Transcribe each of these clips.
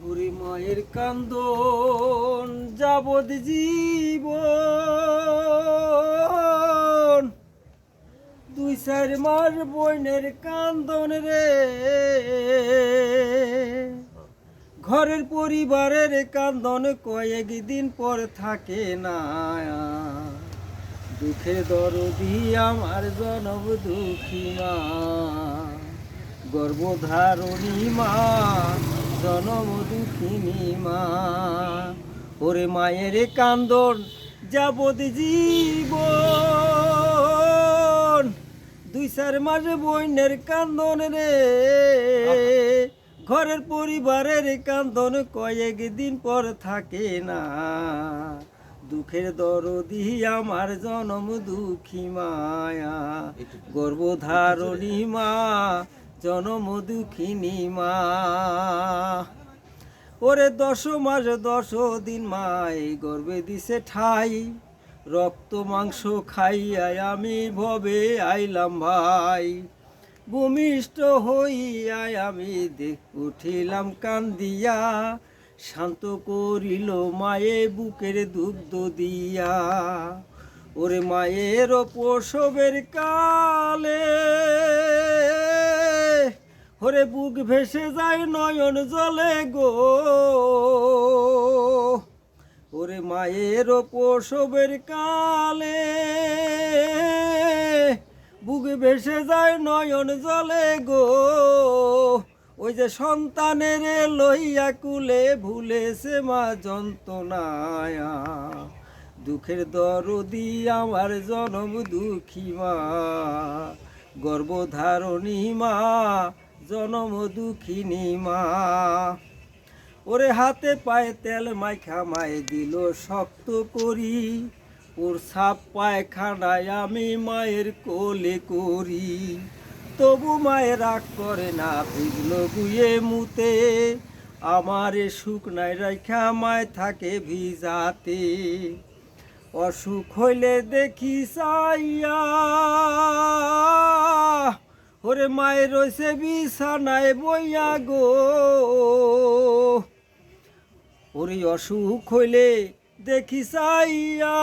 ওরে মায়ের কান্দন যাবৎ জীবন, 2-4 মাস বইনের কান্দন রে, ঘরের পরিবারের কান্দন কয়েকদিন পর থাকে না। দুঃখের দরদি আমার জনম দুঃখী মা, গর্ভধারণী মা, জনম দুঃখিনী মা। ওরে মায়ের কান্দন যাবৎ জীবন, 2-4 মাস বইনের কান্দন রে, ঘরের পরিবারের কান্দন কয়েকদিন পর থাকে না। দুঃখের দরদি আমার জনম দুঃখী মায়া, গর্ভধারণী মা, জনম দুঃখিনী মা। ওরে 10 মাস 10 দিন মাই গর্ভে দিছে ঠাই, রক্ত মাংস খাইয়াই আমি ভবে আইলাম ভাই। ভূমিষ্ঠ হইয়াই আমি উঠিলাম কান্দিয়া, শান্ত করিল মায়ে বুকের দুগ্ধ দিয়া। ওরে মায়ের প্রসবের কালে, ওরে বুক ভেসে যায় নয়ন জলে গো। ওরে মায়ের প্রসবের কালে, বুক ভেসে যায় নয়ন জলে গো। ওই যে সন্তানের লইয়া কুলে ভুলেছে মা যন্ত্রণায়া। দুঃখের দরদি আমার জনম দুঃখী মা, গর্ভধারণী মা, জনম দুঃখিনী মা। ওরে হাতে পায়ে তেল মাইখা মায়ে দিল শক্ত করি, ওর সাপ পায়খানায় আমি মায়ের কোলে করি। তবু মায়ের রাগ করে না, ভিজলো গুয়ে মুতে, আমার শুকনাই রাখা মায় থাকে ভিজাতে। অসুখ হইলে দেখি চাইয়া, ওরে মায়ের রয়েছে বিছানায় বইয়া গো। ওরে অসুখ হইলে দেখি চাইয়া,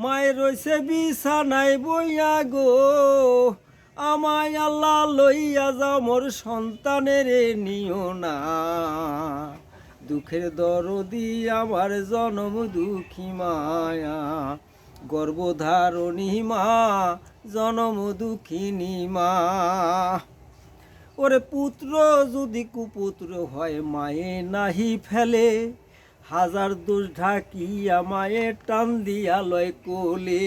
মায়ের রয়েছে বিছানায় বইয়া গো। আমায় আল্লাহ লইয়া যাও, মোর সন্তানের নিও না। দুঃখের দরদি আমার জনম দুঃখী মায়া, গর্ভধারণী মা, জনম দুঃখিনী মা। ওরে পুত্র যদি কুপুত্র হয় মায়ে নাহি ফেলে, হাজার দোষ ঢাকিয়া মায়ে টান দিয়া লয় কোলে।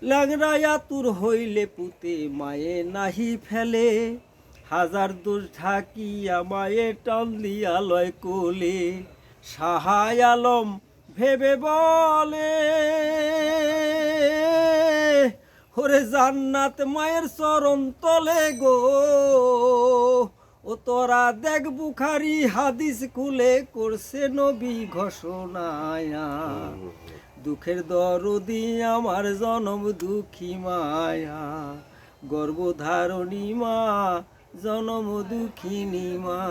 ল্যাংড়ায়া তুর হইলে পুতে মায়ে নাহি ফেলে, হাজার দোষ ঢাকিয়া মায়ে টান দিয়া লয় কোলে। শাহায় আলম ভেবে বলে, ওরে জান্নাত মায়ের চরণ তলে গো। ও তোরা দেখ বুখারি হাদিস খুলে করছে নবী ঘোষণায়া। দুঃখের দরদি আমার জনম দুঃখী মায়া, গর্ভধারণী মা, জনম দুঃখিনী মা।